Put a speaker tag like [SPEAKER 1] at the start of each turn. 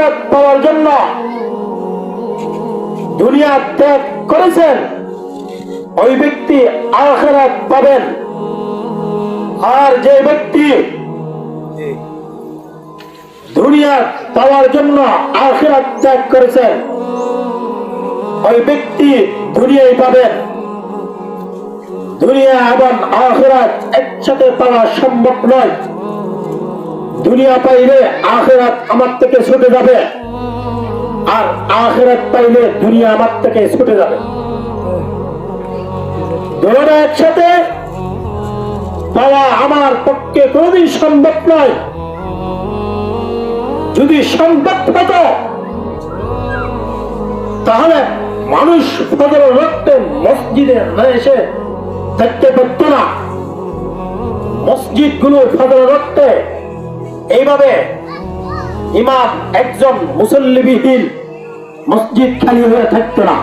[SPEAKER 1] আখিরাত পাওয়ার জন্য দুনিয়া ত্যাগ করেছেন, ওই ব্যক্তি আখিরাত পাবেন। আর যে ব্যক্তি দুনিয়া পাওয়ার জন্য আখিরাত ত্যাগ করেছেন, ওই ব্যক্তি দুনিয়ায় পাবেন। দুনিয়া এবং আখিরাত একসাথে পাওয়া সম্ভব নয়। দুনিয়া পাইলে আখিরাত আমার থেকে ছুটে যাবে, আর আখিরাত পাইলে দুনিয়া আমার থেকে ছুটে যাবে। দুটোটা একসাথে পাওয়া আমার পক্ষে কোনোদিন সম্ভব নয়। যদি সম্ভব হতো তাহলে মানুষ ফজর রক্তে মসজিদে না এসে থাকতে পারত না। মসজিদ গুলো ফজর রক্তে এইভাবে ইমাম একজন মুসল্লিবিহীন মসজিদ খালি হয়ে থাকতো না।